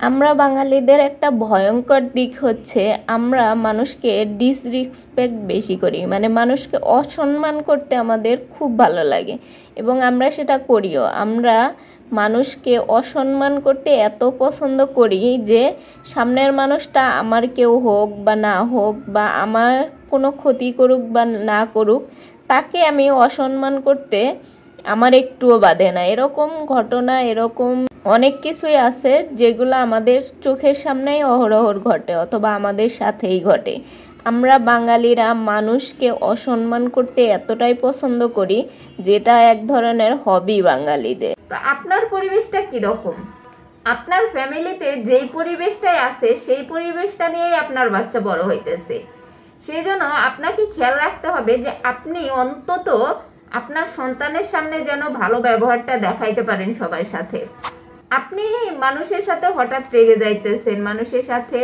আমরা বাঙালিদের একটা ভয়ঙ্কর দিক হচ্ছে আমরা মানুষকে ডিসরিসপেক্ট বেশি করি, মানে মানুষকে অসম্মান করতে আমাদের খুব ভালো লাগে এবং আমরা সেটা করিও। আমরা মানুষকে অসম্মান করতে এত পছন্দ করি যে সামনের মানুষটা আমার কেউ হোক বা না হোক বা আমার কোনো ক্ষতি করুক বা না করুক, তাকে আমি অসম্মান করতে আমার একটুও বাধে না। এরকম ঘটনা, এরকম অনেক কিছুই আছে যেগুলো আমাদের চোখের সামনেই অহরহর ঘটে অথবা আমাদের সাথেই ঘটে। আমরা বাঙালিরা মানুষকে অসম্মান করতে এতটাই পছন্দ করি, যেটা এক ধরনের হবি বাঙালিদের। তো আপনার পরিবেশটা কিরকম? আপনার ফ্যামিলিতে যেই পরিবেশটাই আছে সেই পরিবেশটা নিয়েই আপনার বাচ্চা বড় হইতেছে। সেই জন্য আপনাকে খেয়াল রাখতে হবে যে আপনি অন্তত আপনার সন্তানের সামনে যেন ভালো ব্যবহারটা দেখাইতে পারেন সবার সাথে। আপনি মানুষের সাথে হঠাৎ রেগে যাইতেছেন, মানুষের সাথে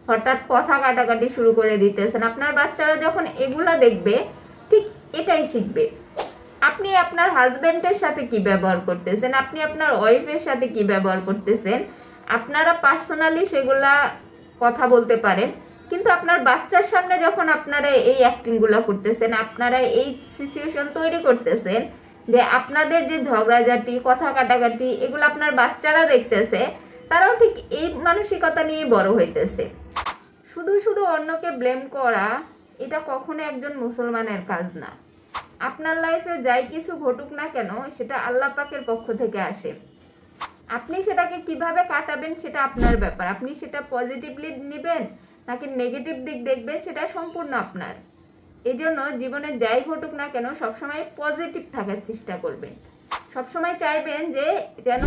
হঠাৎ কথা কাটাকাটি শুরু করে দিতেছেন, আপনার বাচ্চারা যখন এগুলা দেখবে ঠিক এটাই শিখবে। আপনি আপনার হাজবেন্ডের সাথে কি ব্যবহার করতেছেন, আপনি আপনার ওয়াইফের সাথে কি ব্যবহার করতেছেন, আপনারা পার্সোনালি সেগুলা কথা বলতে পারেন, কিন্তু আপনার বাচ্চার সামনে যখন আপনারা এই অ্যাক্টিং গুলা করতেছেন, আপনারা এই সিচুয়েশন তৈরি করতেছেন যে আপনাদের যে ঝগড়াঝাটি কথা কাটাকাটি এগুলো আপনার বাচ্চারা দেখতেছে, তারাও ঠিক এই মানসিকতা নিয়ে বড় হইতেছে। শুধু শুধু অন্যকে ব্লেম করা এটা কখনো একজন মুসলমানের কাজ না। আপনার লাইফে যাই কিছু ঘটুক না কেন সেটা আল্লাহ পাকের পক্ষ থেকে আসে। আপনি সেটাকে কিভাবে কাটাবেন সেটা আপনার ব্যাপার। আপনি সেটা পজিটিভলি নেবেন নাকি নেগেটিভ দিক দেখবেন সেটা সম্পূর্ণ আপনার। এই জন্য জীবনে যাই ঘটুক না কেন সবসময় পজিটিভ থাকার চেষ্টা করবেন। সবসময় চাইবেন যে যেন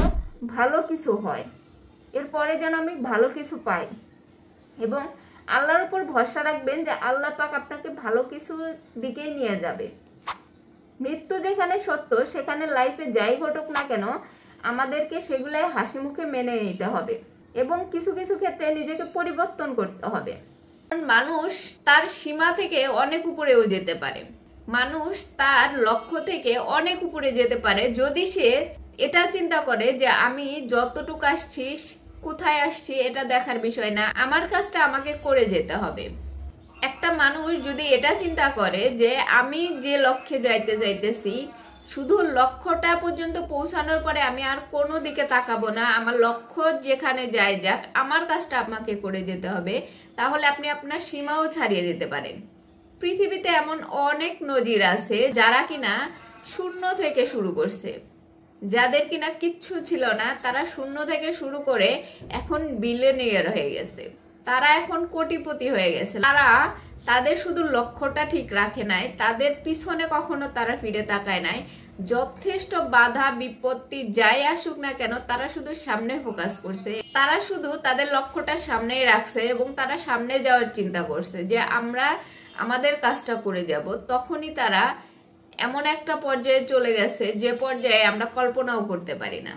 ভালো কিছু হয়, এরপরে যেন আমি ভালো কিছু পাই, এবং আল্লাহর উপর ভরসা রাখবেন যে আল্লাহ পাক আপনাকে ভালো কিছুর দিকেই নিয়ে যাবে। মৃত্যু যেখানে সত্য সেখানে লাইফে যাই ঘটুক না কেন আমাদেরকে সেগুলাই হাসি মুখে মেনে নিতে হবে এবং কিছু কিছু ক্ষেত্রে নিজেকে পরিবর্তন করতে হবে। মানুষ তার সীমা থেকে অনেক উপরেও যেতে পারে, মানুষ তার লক্ষ্য থেকে অনেক উপরে যেতে পারে যদি সে এটা চিন্তা করে যে আমি যতটুকু আসছি, কোথায় আসছি এটা দেখার বিষয় না, আমার কাজটা আমাকে করে যেতে হবে। একটা মানুষ যদি এটা চিন্তা করে যে আমি যে লক্ষ্যে যাইতে চাইতেছি শুধু লক্ষ্যটা পর্যন্ত পৌঁছানোর পরে আমি আর কোনো দিকে তাকাবো না, আমার লক্ষ্য যেখানে যাই যাক আমার কাজটা আমাকে করে যেতে হবে, তাহলে আপনি আপনার সীমাও ছাড়িয়ে যেতে পারেন। পৃথিবীতে এমন অনেক নজির আছে যারা কিনা শূন্য থেকে শুরু করছে, যাদের কিনা কিচ্ছু ছিল না, তারা শূন্য থেকে শুরু করে এখন বিলিয়নিয়ার হয়ে গেছে, তারা এখন কোটিপতি হয়ে গেছে। তারা তাদের শুধু লক্ষ্যটা ঠিক রাখে নাই, তাদের পিছনে কখনো তারা ফিরে তাকায় নাই। যথেষ্ট বাধা বিপত্তি যাই আসুক না কেন তারা শুধু সামনে ফোকাস করছে, তারা শুধু তাদের লক্ষ্যটা সামনেই রাখছে এবং তারা সামনে যাওয়ার চিন্তা করছে যে আমরা আমাদের কাজটা করে যাব। তখনই তারা এমন একটা পর্যায়ে চলে গেছে যে পর্যায়ে আমরা কল্পনাও করতে পারি না।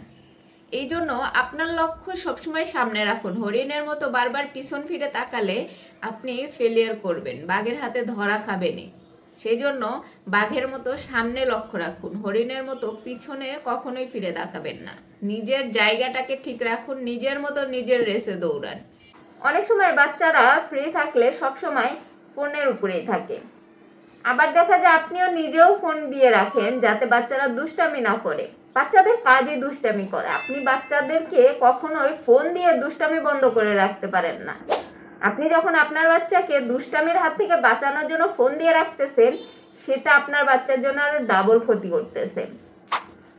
এই জন্য আপনার লক্ষ্য সবসময় সামনে রাখুন। হরিণের মতো বারবার পিছন ফিরে তাকালে আপনি ফেলিয়ার করবেন, বাঘের হাতে ধরা খাবেনি। সেই জন্য বাঘের মতো সামনে লক্ষ্য রাখুন, হরিণের মতো পিছনে কখনোই ফিরে তাকাবেন না। নিজের জায়গাটাকে ঠিক রাখুন, নিজের মতো নিজের রেসে দৌড়ান। অনেক সময় বাচ্চারা ফ্রি থাকলে সবসময় ফোনের উপরেই থাকে, আবার দেখা যায় আপনিও নিজেও ফোন দিয়ে রাখেন যাতে বাচ্চারা দুষ্টামি না করে। বাচ্চাদের কাজই দুষ্টামি করা, আপনি বাচ্চাদেরকে কখনোই ফোন দিয়ে দুষ্টামি বন্ধ করে রাখতে পারেন না। আপনি যখন আপনার বাচ্চাকে দুষ্টামির হাত থেকে বাঁচানোর জন্য ফোন দিয়ে রাখতেছেন, সেটা আপনার বাচ্চার জন্য আরো ডাবল ক্ষতি করতেছেন।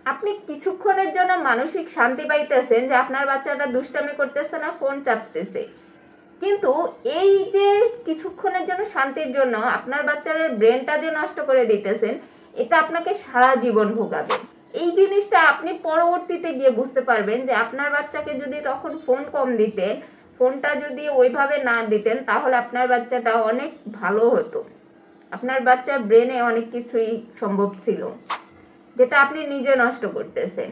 আপনি কিছুক্ষণের জন্য মানসিক শান্তি পাইতেছেন যে আপনার বাচ্চাটা দুষ্টামি করতেছে না, ফোন চাপতেছে, কিন্তু এই যে কিছুক্ষণের জন্য শান্তির জন্য আপনার বাচ্চার ব্রেনটা যে নষ্ট করে দিতেছেন, এটা আপনাকে সারা জীবন ভোগাবে। এই জিনিসটা আপনি পরবর্তীতে গিয়ে বুঝতে পারবেন যে আপনার বাচ্চাকে যদি তখন ফোন কম দিতেন, ফোনটা যদি ওইভাবে না দিতেন, তাহলে আপনার বাচ্চাটা অনেক ভালো হতো। আপনার বাচ্চার ব্রেনে অনেক কিছুই সম্ভব ছিল যেটা আপনি নিজে নষ্ট করতেছেন।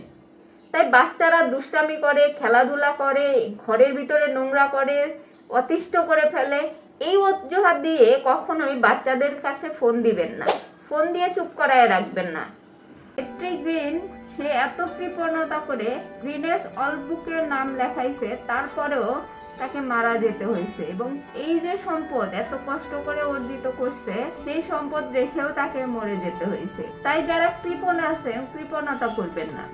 তাই বাচ্চারা দুষ্টামি করে, খেলাধুলা করে, ঘরের ভিতরে নোংরা করে, অতিষ্ঠ করে ফেলে, এই অজুহাত দিয়ে কখনোই বাচ্চাদের কাছে ফোন দিবেন না, ফোন দিয়ে চুপ করায় রাখবেন না। একটি গ্রিন সে এত কৃপণতা করে গ্রিনেস অল বুকের নাম লেখাইছে, তারপরেও তাকে মারা যেতে হয়েছে। এবং এই যে সম্পদ এত কষ্ট করে অর্জিত করছে, সেই সম্পদ রেখেও তাকে মরে যেতে হয়েছে। তাই যারা কৃপণ আছেন, কৃপণতা করবেন না।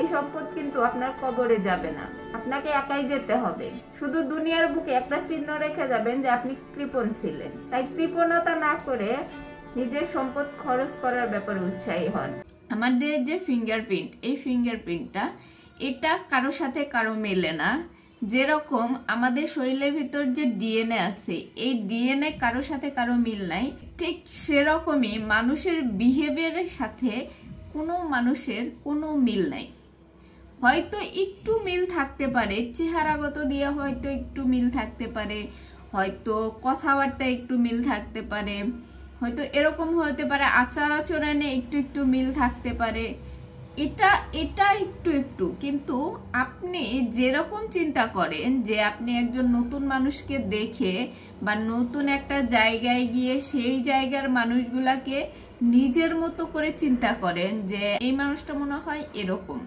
এই সম্পদ কিন্তু আপনার কবরে যাবে না, আপনাকে একাই যেতে হবে। শুধু দুনিয়ার বুকে একটা চিহ্ন রেখে যাবেন যে আপনি কৃপণ ছিলেন। তাই কৃপণতা না করে নিজের সম্পদ খরচ করার ব্যাপারে উৎসাহী হন। আমাদের যে ফিঙ্গারপ্রিন্ট, এই ফিঙ্গারপ্রিন্টটা এটা কারো সাথে কারো মেলে না। যেরকম আমাদের শরীরের ভিতর যে ডিএনএ আছে, এই ডিএনএ কারো সাথে কারো মিল নাই, ঠিক সেরকমই মানুষের বিহেভিয়ারের সাথে কোনো মানুষের কোনো মিল নাই। হয়তো একটু মিল থাকতে পারে, চেহারাগত দিয়ে হয়তো একটু মিল থাকতে পারে, হয়তো কথাবার্তা একটু মিল থাকতে পারে, হয়তো এরকম হতে পারে আচার আচরণে একটু একটু মিল থাকতে পারে, এটা একটু কিন্তু আপনি যেরকম চিন্তা করেন যে আপনি একজন নতুন মানুষকে দেখে বা নতুন একটা জায়গায় গিয়ে সেই জায়গার মানুষগুলাকে নিজের মতো করে চিন্তা করেন যে এই মানুষটা মনে হয় এরকম,